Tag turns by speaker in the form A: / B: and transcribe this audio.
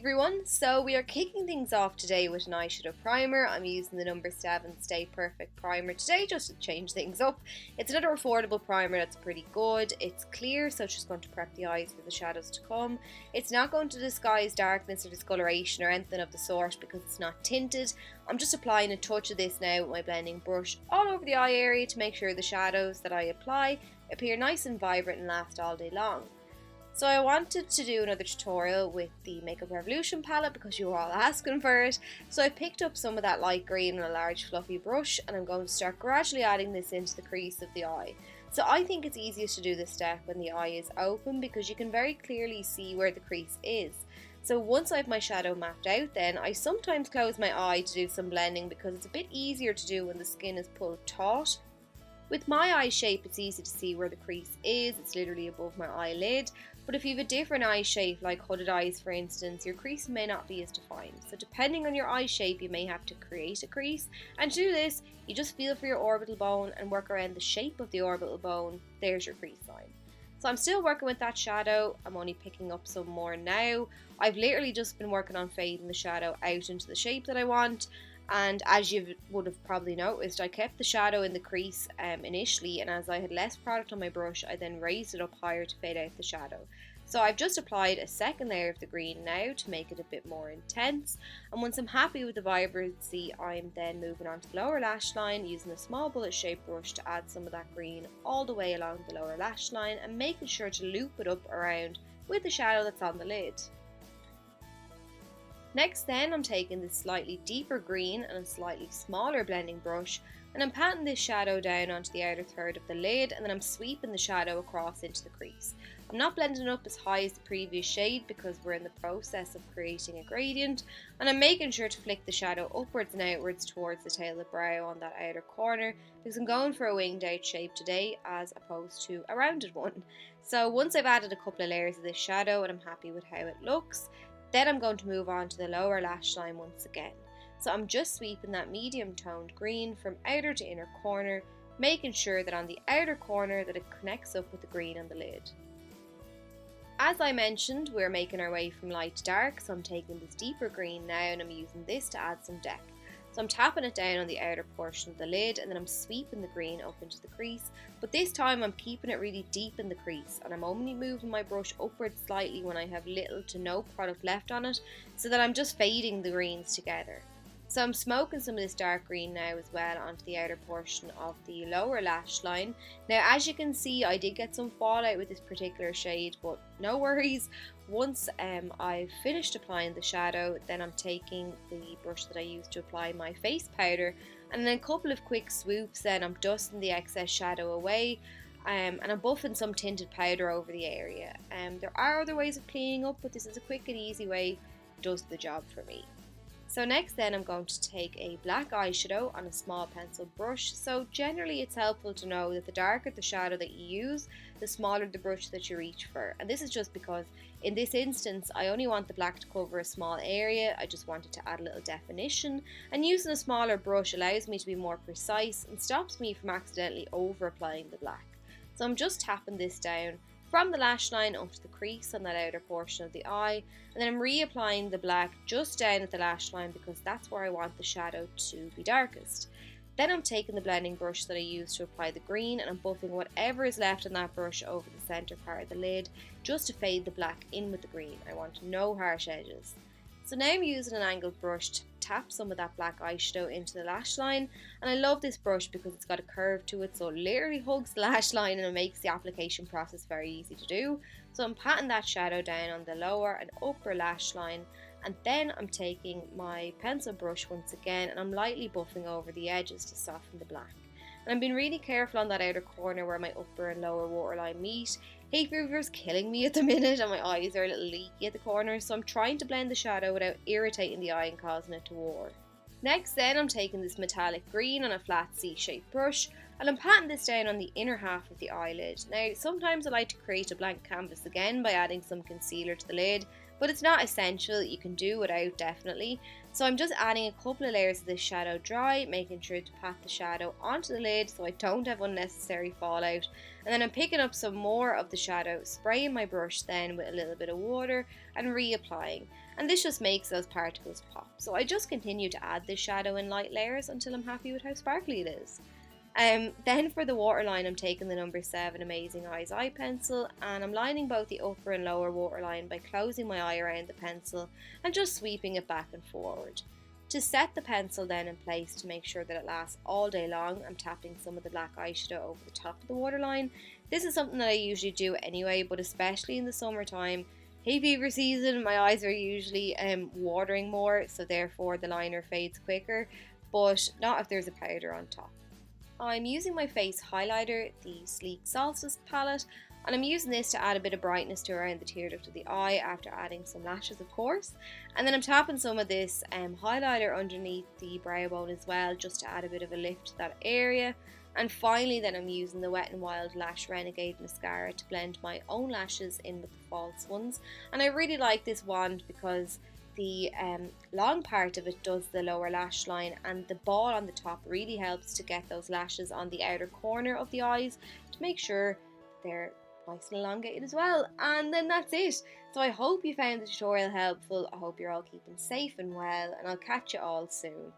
A: everyone, so we are kicking things off today with an eyeshadow primer. I'm using the number 7 Stay Perfect primer today just to change things up. It's another affordable primer that's pretty good. It's clear, so it's just going to prep the eyes for the shadows to come. It's not going to disguise darkness or discoloration or anything of the sort because it's not tinted. I'm just applying a touch of this now with my blending brush all over the eye area to make sure the shadows that I apply appear nice and vibrant and last all day long. So I wanted to do another tutorial with the Makeup Revolution palette because you were all asking for it. So I picked up some of that light green on a large fluffy brush and I'm going to start gradually adding this into the crease of the eye. So I think it's easiest to do this step when the eye is open because you can very clearly see where the crease is. So once I have my shadow mapped out, then I sometimes close my eye to do some blending because it's a bit easier to do when the skin is pulled taut. With my eye shape, it's easy to see where the crease is. It's literally above my eyelid. But if you have a different eye shape, like hooded eyes for instance, your crease may not be as defined. So depending on your eye shape, you may have to create a crease. And to do this, you just feel for your orbital bone and work around the shape of the orbital bone. There's your crease line. So I'm still working with that shadow. I'm only picking up some more now. I've literally just been working on fading the shadow out into the shape that I want. And as you would have probably noticed, I kept the shadow in the crease initially, and as I had less product on my brush, I then raised it up higher to fade out the shadow. So I've just applied a second layer of the green now to make it a bit more intense, and once I'm happy with the vibrancy, I'm then moving on to the lower lash line using a small bullet shaped brush to add some of that green all the way along the lower lash line and making sure to loop it up around with the shadow that's on the lid. Next then, I'm taking this slightly deeper green and a slightly smaller blending brush and I'm patting this shadow down onto the outer third of the lid and then I'm sweeping the shadow across into the crease. I'm not blending it up as high as the previous shade because we're in the process of creating a gradient, and I'm making sure to flick the shadow upwards and outwards towards the tail of the brow on that outer corner because I'm going for a winged out shape today as opposed to a rounded one. So once I've added a couple of layers of this shadow and I'm happy with how it looks, then I'm going to move on to the lower lash line once again. So I'm just sweeping that medium toned green from outer to inner corner, making sure that on the outer corner that it connects up with the green on the lid. As I mentioned, we're making our way from light to dark, so I'm taking this deeper green now and I'm using this to add some depth. So I'm tapping it down on the outer portion of the lid and then I'm sweeping the green up into the crease, but this time I'm keeping it really deep in the crease and I'm only moving my brush upwards slightly when I have little to no product left on it so that I'm just fading the greens together. So I'm smoking some of this dark green now as well onto the outer portion of the lower lash line. Now as you can see, I did get some fallout with this particular shade, but no worries. Once I've finished applying the shadow, then I'm taking the brush that I used to apply my face powder and then a couple of quick swoops, then I'm dusting the excess shadow away and I'm buffing some tinted powder over the area. There are other ways of cleaning up, but this is a quick and easy way, does the job for me. So next then I'm going to take a black eyeshadow on a small pencil brush. So generally it's helpful to know that the darker the shadow that you use, the smaller the brush that you reach for. And this is just because in this instance I only want the black to cover a small area. I just wanted to add a little definition, and using a smaller brush allows me to be more precise and stops me from accidentally over applying the black. So I'm just tapping this down from the lash line onto the crease on that outer portion of the eye, and then I'm reapplying the black just down at the lash line because that's where I want the shadow to be darkest. Then I'm taking the blending brush that I used to apply the green and I'm buffing whatever is left on that brush over the centre part of the lid just to fade the black in with the green. I want no harsh edges. So now I'm using an angled brush to tap some of that black eyeshadow into the lash line, and I love this brush because it's got a curve to it, so it literally hugs the lash line and it makes the application process very easy to do. So I'm patting that shadow down on the lower and upper lash line, and then I'm taking my pencil brush once again and I'm lightly buffing over the edges to soften the black. And I'm being really careful on that outer corner where my upper and lower waterline meet. Hay fever's killing me at the minute and my eyes are a little leaky at the corners, so I'm trying to blend the shadow without irritating the eye and causing it to war. Next then I'm taking this metallic green on a flat C-shaped brush and I'm patting this down on the inner half of the eyelid. Now sometimes I like to create a blank canvas again by adding some concealer to the lid, but it's not essential, you can do without definitely. So I'm just adding a couple of layers of this shadow dry, making sure to pat the shadow onto the lid so I don't have unnecessary fallout. And then I'm picking up some more of the shadow, spraying my brush then with a little bit of water and reapplying. And this just makes those particles pop. So I just continue to add this shadow in light layers until I'm happy with how sparkly it is. Then for the waterline, I'm taking the number 7 Amazing Eyes eye pencil, and I'm lining both the upper and lower waterline by closing my eye around the pencil and just sweeping it back and forward. To set the pencil then in place to make sure that it lasts all day long, I'm tapping some of the black eyeshadow over the top of the waterline. This is something that I usually do anyway, but especially in the summertime, hay fever season, my eyes are usually watering more, so therefore the liner fades quicker, but not if there's a powder on top. I'm using my face highlighter, the Sleek Solstice palette, and I'm using this to add a bit of brightness to around the tear duct of the eye after adding some lashes, of course. And then I'm tapping some of this highlighter underneath the brow bone as well, just to add a bit of a lift to that area. And finally then I'm using the Wet n Wild Lash Renegade Mascara to blend my own lashes in with the false ones. And I really like this wand because the long part of it does the lower lash line, and the ball on the top really helps to get those lashes on the outer corner of the eyes to make sure they're nice and elongated as well. And then that's it. So I hope you found the tutorial helpful. I hope you're all keeping safe and well, and I'll catch you all soon.